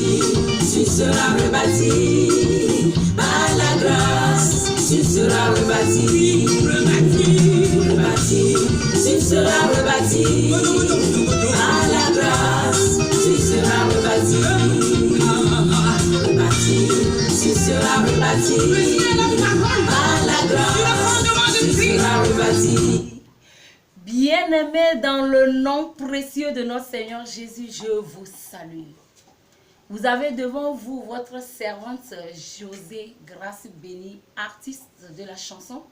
tu seras rebâti. Par la grâce, tu seras rebâti. Rebâti, tu seras rebâti. Par la grâce, tu seras rebâti. Rebâti, tu seras rebâti. Par la grâce, tu seras rebâti. Bien-aimés, dans le nom précieux de notre Seigneur Jésus, je vous salue. Vous avez devant vous votre servante Josée Grace Bénie, artiste de la chanson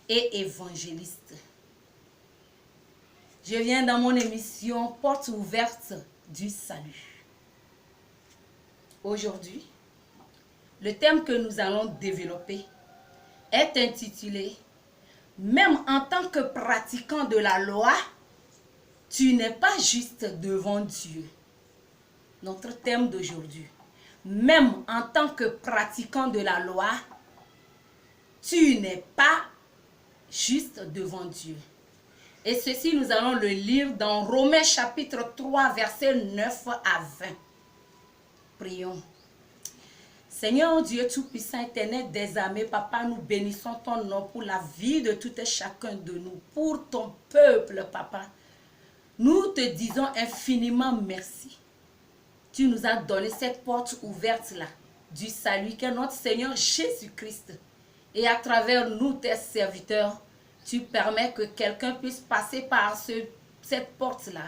et évangéliste. Je viens dans mon émission Porte ouverte du salut. Aujourd'hui, le thème que nous allons développer est intitulé « Même en tant que pratiquant de la loi, tu n'es pas juste devant Dieu ». Notre thème d'aujourd'hui. Même en tant que pratiquant de la loi, tu n'es pas juste devant Dieu. Et ceci, nous allons le lire dans Romains chapitre 3, versets 9 à 20. Prions. Seigneur Dieu Tout-Puissant, Éternel des armées, Papa, nous bénissons ton nom pour la vie de tout et chacun de nous, pour ton peuple, Papa. Nous te disons infiniment merci. Tu nous as donné cette porte ouverte-là du salut qu'est notre Seigneur Jésus-Christ. Et à travers nous, tes serviteurs, tu permets que quelqu'un puisse passer par cette porte-là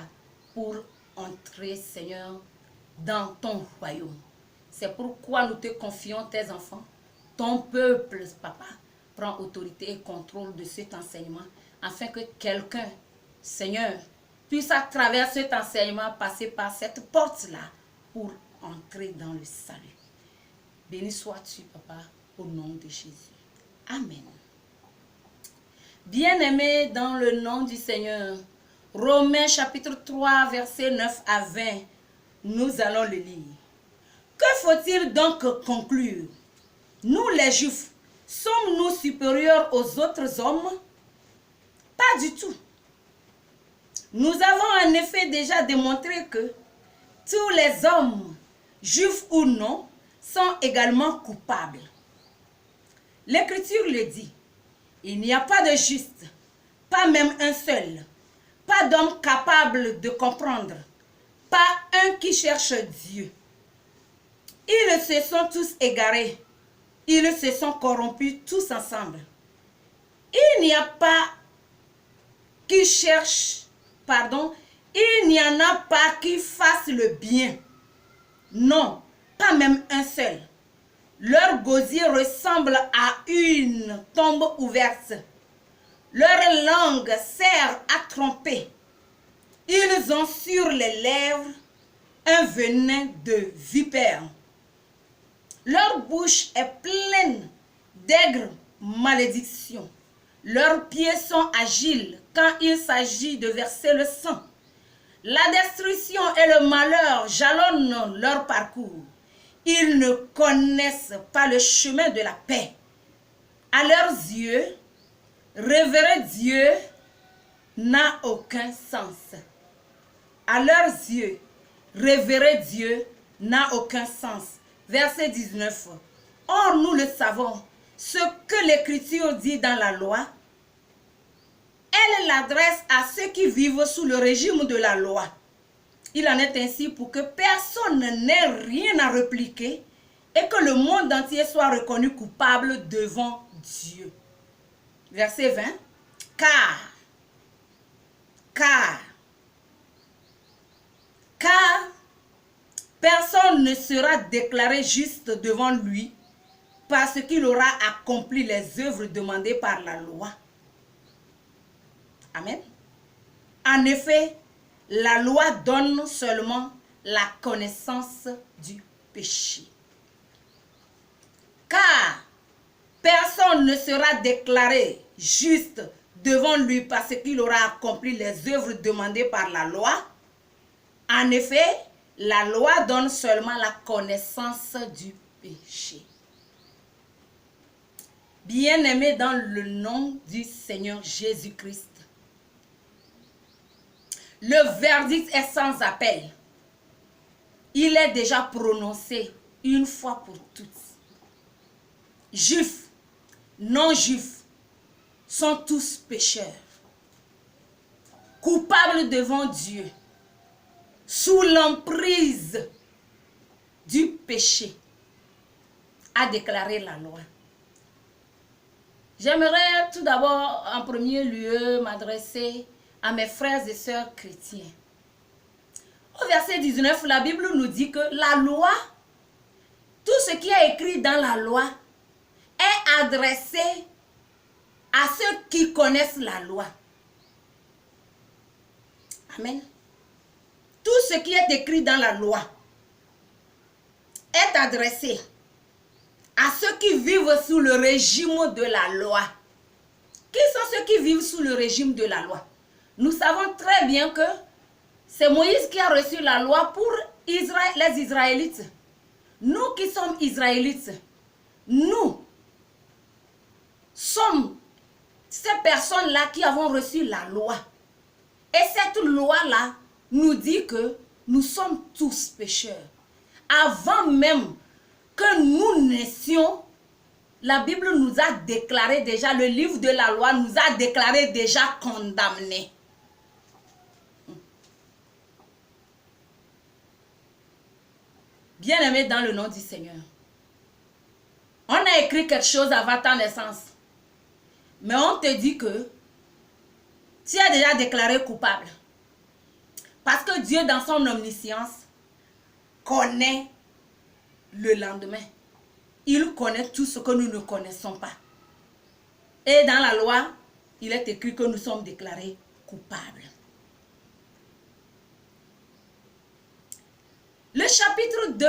pour entrer, Seigneur, dans ton royaume. C'est pourquoi nous te confions tes enfants. Ton peuple, Papa, prend autorité et contrôle de cet enseignement afin que quelqu'un, Seigneur, puisse à travers cet enseignement passer par cette porte-là pour entrer dans le salut. Béni sois-tu, Papa, au nom de Jésus. Amen. Bien-aimés dans le nom du Seigneur, Romains chapitre 3, versets 9 à 20, nous allons le lire. Que faut-il donc conclure? Nous les Juifs, sommes-nous supérieurs aux autres hommes? Pas du tout. Nous avons en effet déjà démontré que tous les hommes, juifs ou non, sont également coupables. L'Écriture le dit. Il n'y a pas de juste, pas même un seul, pas d'homme capable de comprendre, pas un qui cherche Dieu. Ils se sont tous égarés, ils se sont corrompus tous ensemble. Il n'y a pas qui cherche, il n'y en a pas qui fasse le bien. Non, pas même un seul. Leur gosier ressemble à une tombe ouverte. Leur langue sert à tromper. Ils ont sur les lèvres un venin de vipère. Leur bouche est pleine d'aigres malédictions. Leurs pieds sont agiles quand il s'agit de verser le sang. La destruction et le malheur jalonnent leur parcours. Ils ne connaissent pas le chemin de la paix. À leurs yeux, révérer Dieu n'a aucun sens. À leurs yeux, révérer Dieu n'a aucun sens. Verset 19. Or, nous le savons, ce que l'Écriture dit dans la loi, elle l'adresse à ceux qui vivent sous le régime de la loi. Il en est ainsi pour que personne n'ait rien à répliquer et que le monde entier soit reconnu coupable devant Dieu. Verset 20. Car personne ne sera déclaré juste devant lui parce qu'il aura accompli les œuvres demandées par la loi. Amen. En effet, la loi donne seulement la connaissance du péché. Car personne ne sera déclaré juste devant lui parce qu'il aura accompli les œuvres demandées par la loi. En effet, la loi donne seulement la connaissance du péché. Bien-aimés dans le nom du Seigneur Jésus-Christ, le verdict est sans appel. il est déjà prononcé une fois pour toutes. Juifs, non-juifs sont tous pécheurs, coupables devant Dieu, sous l'emprise du péché, a déclaré la loi. J'aimerais tout d'abord, en premier lieu, m'adresser à mes frères et sœurs chrétiens. Au verset 19, la Bible nous dit que la loi, tout ce qui est écrit dans la loi, est adressé à ceux qui connaissent la loi. Amen. Tout ce qui est écrit dans la loi est adressé à ceux qui vivent sous le régime de la loi. Qui sont ceux qui vivent sous le régime de la loi? Nous savons très bien que c'est Moïse qui a reçu la loi pour Israël, les Israélites. Nous qui sommes Israélites, nous sommes ces personnes-là qui avons reçu la loi. Et cette loi-là nous dit que nous sommes tous pécheurs. Avant même que nous naissions, la Bible nous a déclaré déjà, le livre de la loi nous a déclaré déjà condamnés. Bien-aimé dans le nom du Seigneur, on a écrit quelque chose avant ta naissance, mais on te dit que tu es déjà déclaré coupable. Parce que Dieu, dans son omniscience, connaît le lendemain. Il connaît tout ce que nous ne connaissons pas. Et dans la loi, il est écrit que nous sommes déclarés coupables. Le chapitre 2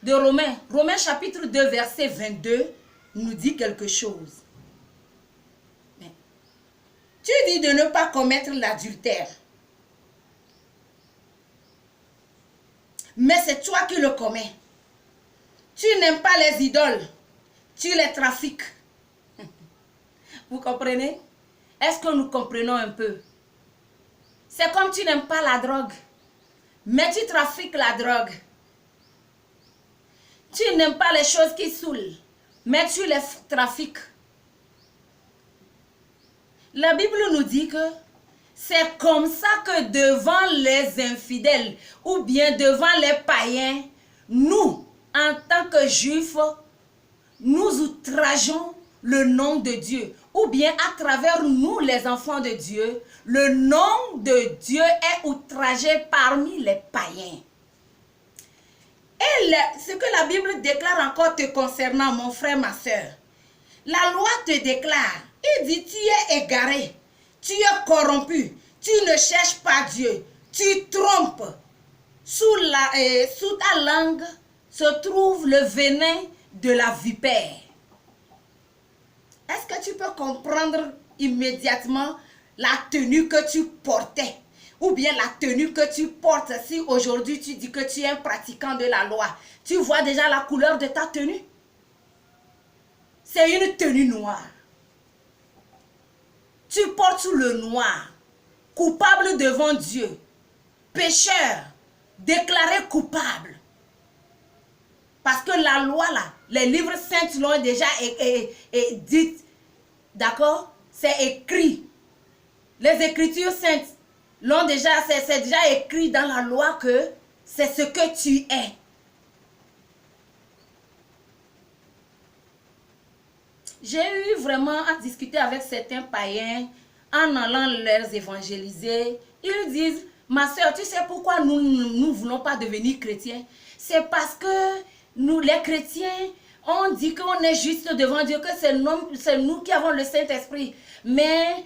de Romains, Romains chapitre 2, verset 22, nous dit quelque chose. Mais, tu dis de ne pas commettre l'adultère. Mais c'est toi qui le commets. Tu n'aimes pas les idoles, tu les trafiques. Vous comprenez? Est-ce que nous comprenons un peu? C'est comme tu n'aimes pas la drogue, mais tu trafiques la drogue. Tu n'aimes pas les choses qui saoulent, mais tu les trafiques. La Bible nous dit que c'est comme ça que devant les infidèles ou bien devant les païens, nous, en tant que juifs, nous outrageons le nom de Dieu. Ou bien à travers nous, les enfants de Dieu, le nom de Dieu est outragé parmi les païens. Et ce que la Bible déclare encore te concernant, mon frère, ma soeur, la loi te déclare, il dit, tu es égaré, tu es corrompu, tu ne cherches pas Dieu, tu trompes. Sous ta langue se trouve le venin de la vipère. Est-ce que tu peux comprendre immédiatement la tenue que tu portais? Ou bien la tenue que tu portes si aujourd'hui tu dis que tu es un pratiquant de la loi. Tu vois déjà la couleur de ta tenue? C'est une tenue noire. Tu portes sous le noir, coupable devant Dieu, pécheur, déclaré coupable. Parce que la loi là, les livres saints l'ont déjà dit, d'accord? C'est écrit. Les écritures saintes l'ont déjà, c'est déjà écrit dans la loi que c'est ce que tu es. J'ai eu vraiment à discuter avec certains païens en allant leur évangéliser. Ils disent, ma soeur, tu sais pourquoi nous ne voulons pas devenir chrétiens? C'est parce que nous, les chrétiens, on dit qu'on est juste devant Dieu, que c'est nous qui avons le Saint-Esprit. Mais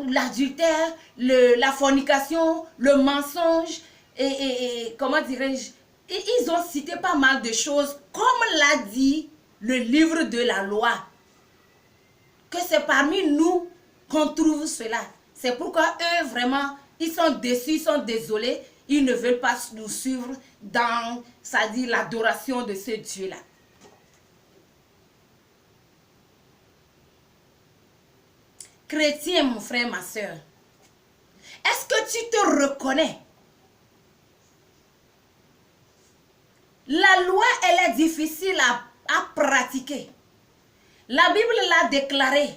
l'adultère, la fornication, le mensonge, et comment dirais-je, ils ont cité pas mal de choses, comme l'a dit le livre de la loi, que c'est parmi nous qu'on trouve cela. C'est pourquoi eux, vraiment, ils sont déçus, ils sont désolés, ils ne veulent pas nous suivre dans, c'est-à-dire l'adoration de ce Dieu-là. Chrétien, mon frère, ma soeur, est-ce que tu te reconnais La loi, elle est difficile à pratiquer. La Bible l'a déclaré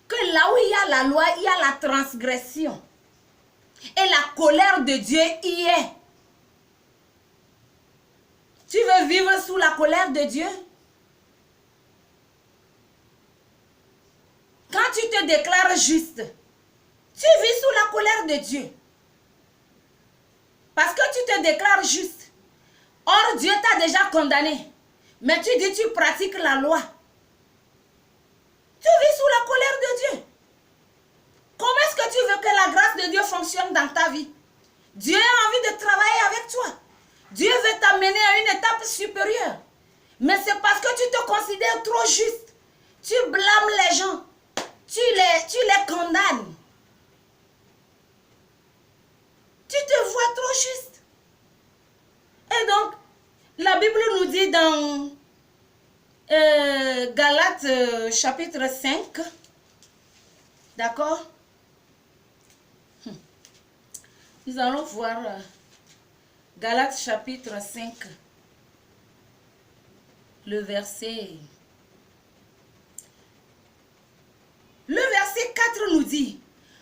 que là où il y a la loi, il y a la transgression. Et la colère de Dieu y est. Tu veux vivre sous la colère de Dieu? Quand tu te déclares juste, tu vis sous la colère de Dieu. Parce que tu te déclares juste. Or, Dieu t'a déjà condamné. Mais tu dis tu pratiques la loi. Tu vis sous la colère de Dieu. Comment est-ce que tu veux que la grâce de Dieu fonctionne dans ta vie? Dieu a envie de travailler avec toi. Dieu veut t'amener à une étape supérieure. Mais c'est parce que tu te considères trop juste. Tu blâmes les gens. Tu les condamnes. Tu te vois trop juste. Et donc, la Bible nous dit dans Galates chapitre 5, d'accord? Nous allons voir Galates chapitre 5, le verset. Le verset 4 nous dit,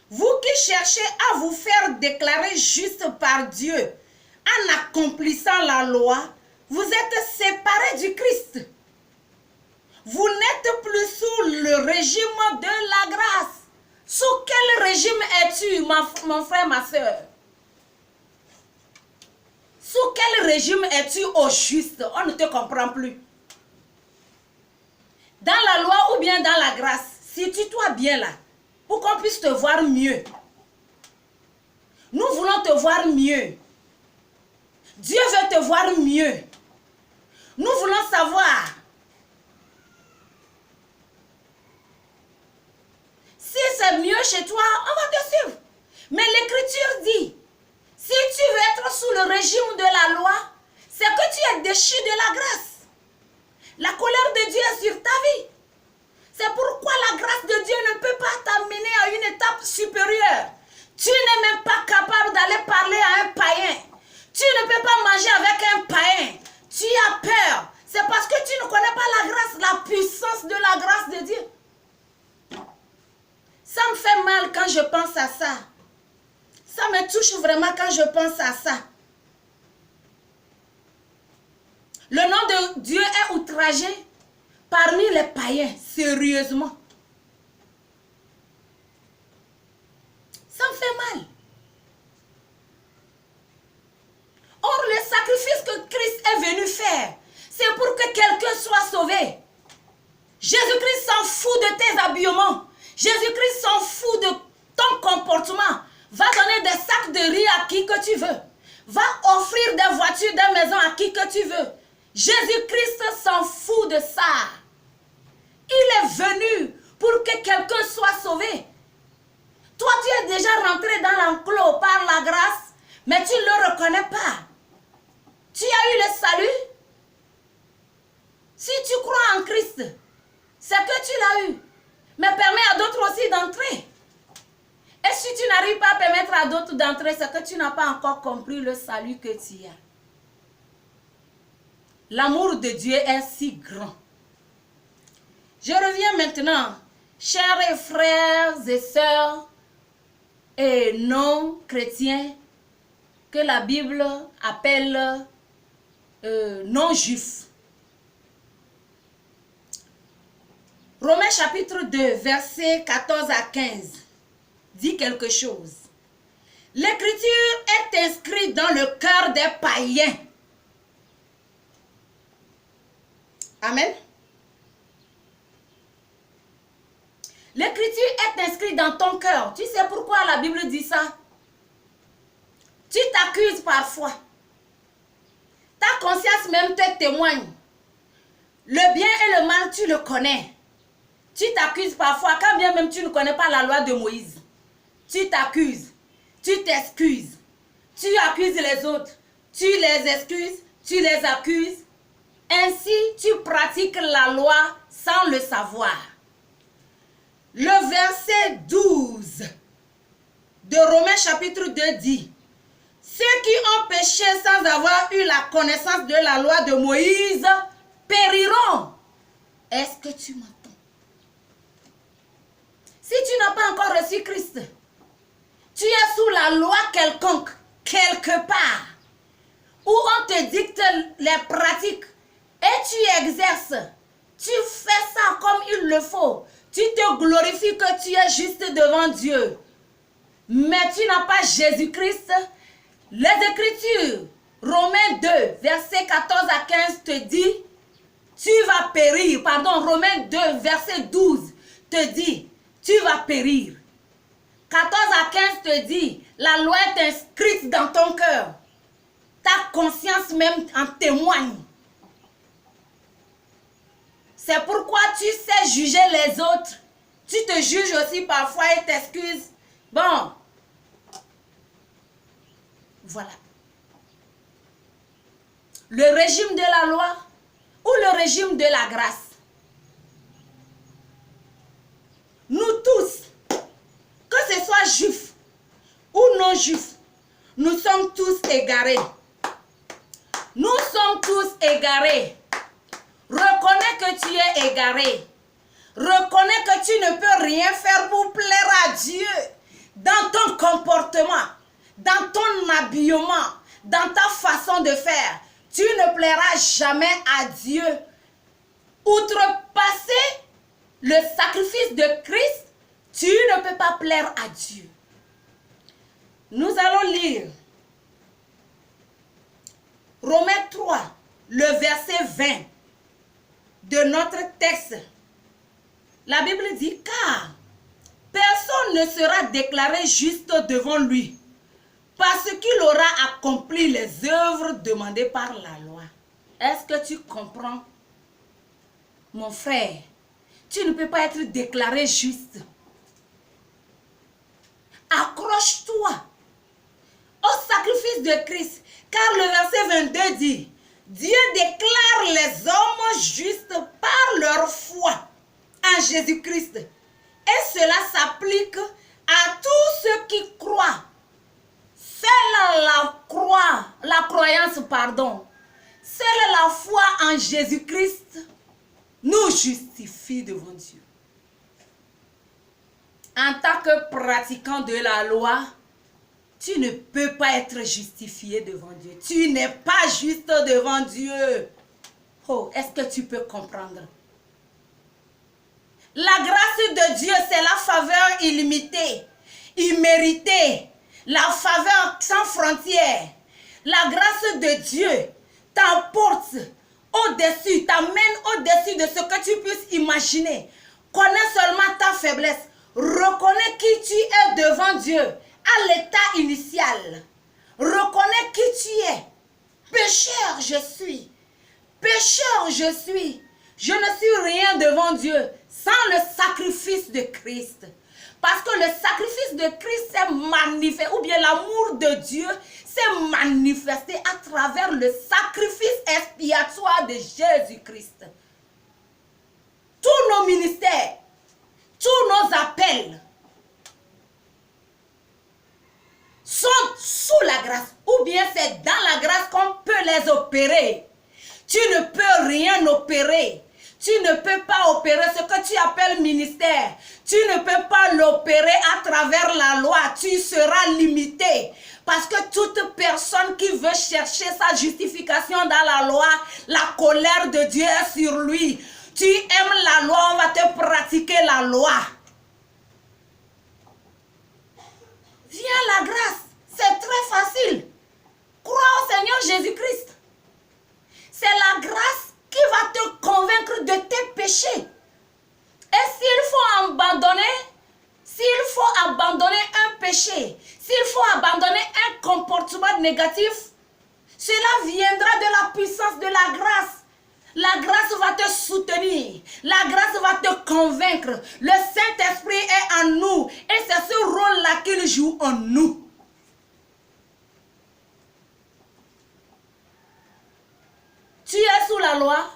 vous qui cherchez à vous faire déclarer juste par Dieu en accomplissant la loi, vous êtes séparés du Christ. Vous n'êtes plus sous le régime de la grâce. Sous quel régime es-tu, mon frère, ma soeur? Sous quel régime es-tu au juste? On ne te comprend plus. Dans la loi ou bien dans la grâce? Situe-toi bien là, pour qu'on puisse te voir mieux. Nous voulons te voir mieux. Dieu veut te voir mieux. Nous voulons savoir si c'est mieux chez toi, on va te suivre. Mais l'Écriture dit, si tu veux être sous le régime de la loi, c'est que tu es déchu de la grâce. La colère de Dieu est sur ta vie. C'est pourquoi la grâce de Dieu ne peut pas t'amener à une étape supérieure. Tu n'es même pas capable d'aller parler à un païen. Tu ne peux pas manger avec un païen. Tu as peur. C'est parce que tu ne connais pas la grâce, la puissance de la grâce de Dieu. Ça me fait mal quand je pense à ça. Ça me touche vraiment quand je pense à ça. Le nom de Dieu est outragé parmi les païens, sérieusement. Ça me fait mal. Or, le sacrifice que Christ est venu faire, c'est pour que quelqu'un soit sauvé. Jésus-Christ s'en fout de tes habillements. Jésus-Christ s'en fout de ton comportement. Va donner des sacs de riz à qui que tu veux. Va offrir des voitures, des maisons à qui que tu veux. Jésus-Christ s'en fout de ça. Il est venu pour que quelqu'un soit sauvé. Toi, tu es déjà rentré dans l'enclos par la grâce, mais tu ne le reconnais pas. Tu as eu le salut. Si tu crois en Christ, c'est que tu l'as eu. Mais permets à d'autres aussi d'entrer. Et si tu n'arrives pas à permettre à d'autres d'entrer, c'est que tu n'as pas encore compris le salut que tu as. L'amour de Dieu est si grand. Je reviens maintenant, chers frères et sœurs et non chrétiens, que la Bible appelle non-juifs. Romains chapitre 2, versets 14 à 15, dit quelque chose. L'écriture est inscrite dans le cœur des païens. Amen. L'écriture est inscrite dans ton cœur. Tu sais pourquoi la Bible dit ça? Tu t'accuses parfois. Ta conscience même te témoigne. Le bien et le mal, tu le connais. Tu t'accuses parfois, quand bien même tu ne connais pas la loi de Moïse. Tu t'accuses, tu t'excuses, tu accuses les autres, tu les excuses, tu les accuses. Ainsi, tu pratiques la loi sans le savoir. Le verset 12 de Romains chapitre 2 dit, « Ceux qui ont péché sans avoir eu la connaissance de la loi de Moïse périront. Est-ce que tu m'entends? Si tu n'as pas encore reçu Christ, tu es sous la loi quelconque, quelque part, où on te dicte les pratiques et tu exerces, tu fais ça comme il le faut, tu te glorifies que tu es juste devant Dieu, mais tu n'as pas Jésus-Christ. Les Écritures, Romains 2, versets 14 à 15 te dit, tu vas périr. Pardon, Romains 2, verset 12 te dit, tu vas périr. 14 à 15 te dit, la loi est inscrite dans ton cœur. Ta conscience même en témoigne. C'est pourquoi tu sais juger les autres. Tu te juges aussi parfois et t'excuses. Bon. Voilà. Le régime de la loi ou le régime de la grâce. Nous tous, que ce soit juifs ou non juifs, nous sommes tous égarés. Nous sommes tous égarés. Reconnais que tu es égaré. Reconnais que tu ne peux rien faire pour plaire à Dieu dans ton comportement, dans ton habillement, dans ta façon de faire. Tu ne plairas jamais à Dieu. Outrepasser le sacrifice de Christ, tu ne peux pas plaire à Dieu. Nous allons lire Romains 3, le verset 20 de notre texte. La Bible dit, car personne ne sera déclaré juste devant lui parce qu'il aura accompli les œuvres demandées par la loi. Est-ce que tu comprends, mon frère? Tu ne peux pas être déclaré juste. Accroche-toi au sacrifice de Christ, car le verset 22 dit, Dieu déclare les hommes justes par leur foi en Jésus-Christ. Et cela s'applique à tous ceux qui croient. Seule la croyance, seule la foi en Jésus-Christ nous justifie devant Dieu. En tant que pratiquant de la loi, tu ne peux pas être justifié devant Dieu. Tu n'es pas juste devant Dieu. Oh, est-ce que tu peux comprendre? La grâce de Dieu, c'est la faveur illimitée, imméritée, la faveur sans frontières. La grâce de Dieu t'emporte au-dessus, t'amène au-dessus de ce que tu puisses imaginer. Connais seulement ta faiblesse. Reconnais qui tu es devant Dieu à l'état initial. Reconnais qui tu es. Pécheur je suis. Pécheur je suis. Je ne suis rien devant Dieu sans le sacrifice de Christ. Parce que le sacrifice de Christ s'est manifesté, ou bien l'amour de Dieu s'est manifesté à travers le sacrifice expiatoire de Jésus-Christ. Tous nos ministères, tous nos appels sont sous la grâce, ou bien c'est dans la grâce qu'on peut les opérer. Tu ne peux rien opérer. Tu ne peux pas opérer ce que tu appelles ministère. Tu ne peux pas l'opérer à travers la loi. Tu seras limité. Parce que toute personne qui veut chercher sa justification dans la loi, la colère de Dieu est sur lui. Tu aimes la loi, on va te pratiquer la loi. Viens la grâce. C'est très facile. Crois au Seigneur Jésus-Christ. C'est la grâce qui va te convaincre de tes péchés. Et s'il faut abandonner un péché, s'il faut abandonner un comportement négatif, cela viendra de la puissance de la grâce. La grâce va te soutenir, la grâce va te convaincre. Le Saint-Esprit est en nous et c'est ce rôle-là qu'il joue en nous. Tu es sous la loi,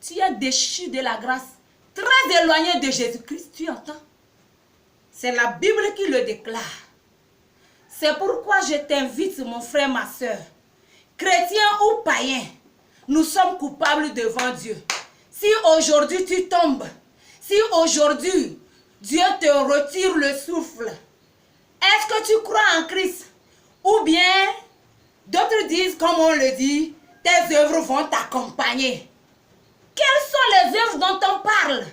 tu es déchu de la grâce, très éloigné de Jésus-Christ, tu entends? C'est la Bible qui le déclare. C'est pourquoi je t'invite, mon frère, ma soeur, chrétien ou païen, nous sommes coupables devant Dieu. Si aujourd'hui tu tombes, si aujourd'hui Dieu te retire le souffle, est-ce que tu crois en Christ? Ou bien, d'autres disent, comme on le dit, tes œuvres vont t'accompagner. Quelles sont les œuvres dont on parle?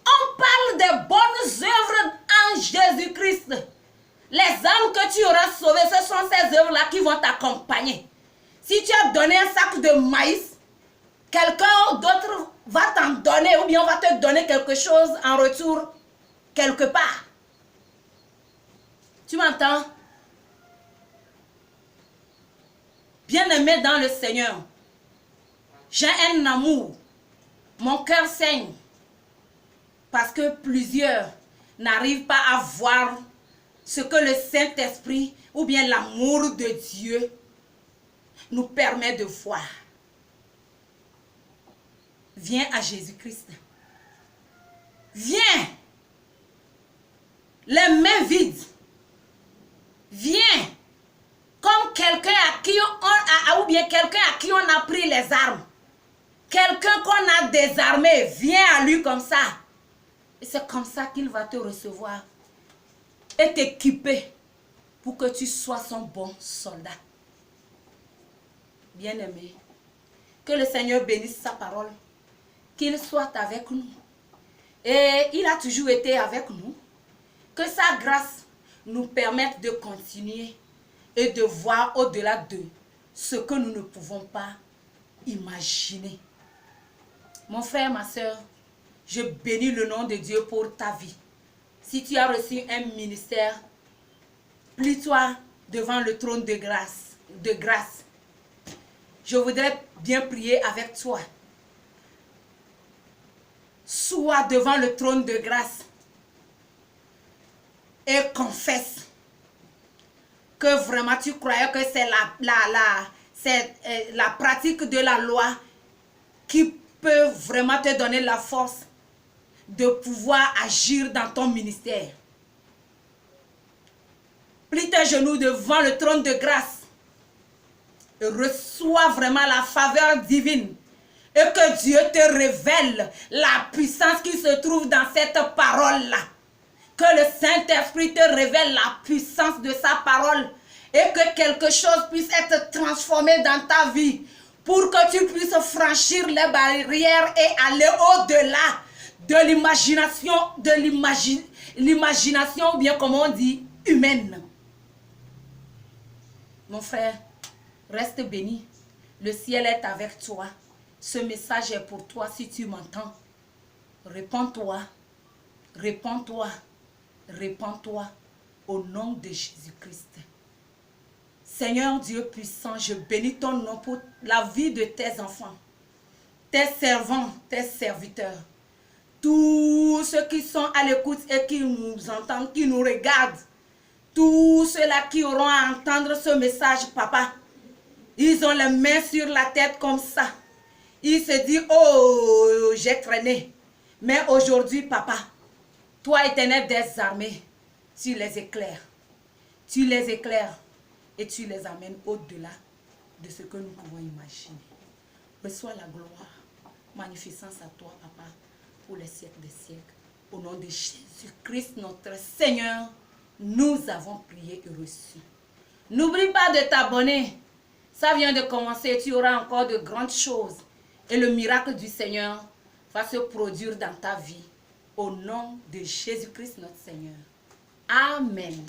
On parle des bonnes œuvres en Jésus-Christ. Les âmes que tu auras sauvées, ce sont ces œuvres-là qui vont t'accompagner. Si tu as donné un sac de maïs, quelqu'un d'autre va t'en donner ou bien on va te donner quelque chose en retour quelque part. Tu m'entends? Bien-aimé dans le Seigneur, j'ai un amour. Mon cœur saigne parce que plusieurs n'arrivent pas à voir ce que le Saint-Esprit ou bien l'amour de Dieu nous permet de voir. Viens à Jésus-Christ. Viens. Les mains vides. Viens. Comme quelqu'un à qui on a, ou bien quelqu'un à qui on a pris les armes. Quelqu'un qu'on a désarmé, viens à lui comme ça. Et c'est comme ça qu'il va te recevoir et t'équiper pour que tu sois son bon soldat. Bien-aimé, que le Seigneur bénisse sa parole, qu'il soit avec nous. Et il a toujours été avec nous. Que sa grâce nous permette de continuer et de voir au-delà de ce que nous ne pouvons pas imaginer. Mon frère, ma soeur, je bénis le nom de Dieu pour ta vie. Si tu as reçu un ministère, plie-toi devant le trône de grâce. Je voudrais bien prier avec toi. Sois devant le trône de grâce et confesse que vraiment tu croyais que c'est la pratique de la loi qui peut vraiment te donner la force de pouvoir agir dans ton ministère. Plie tes genoux devant le trône de grâce et reçois vraiment la faveur divine et que Dieu te révèle la puissance qui se trouve dans cette parole-là. Que le Saint-Esprit te révèle la puissance de sa parole et que quelque chose puisse être transformé dans ta vie pour que tu puisses franchir les barrières et aller au-delà de l'imagination, ou bien comme on dit, humaine. Mon frère, reste béni. Le ciel est avec toi. Ce message est pour toi si tu m'entends. Répands-toi, répands-toi, répands-toi au nom de Jésus-Christ. Seigneur Dieu puissant, je bénis ton nom pour la vie de tes enfants, tes servants, tes serviteurs. Tous ceux qui sont à l'écoute et qui nous entendent, qui nous regardent, tous ceux-là qui auront à entendre ce message, papa, ils ont les mains sur la tête comme ça. Ils se disent, oh, j'ai traîné. Mais aujourd'hui, papa, toi, Éternel des armées, tu les éclaires. Tu les éclaires et tu les amènes au-delà de ce que nous pouvons imaginer. Reçois la gloire, magnificence à toi, papa, pour les siècles des siècles. Au nom de Jésus-Christ, notre Seigneur, nous avons prié et reçu. N'oublie pas de t'abonner. Ça vient de commencer, tu auras encore de grandes choses. Et le miracle du Seigneur va se produire dans ta vie. Au nom de Jésus-Christ, notre Seigneur. Amen.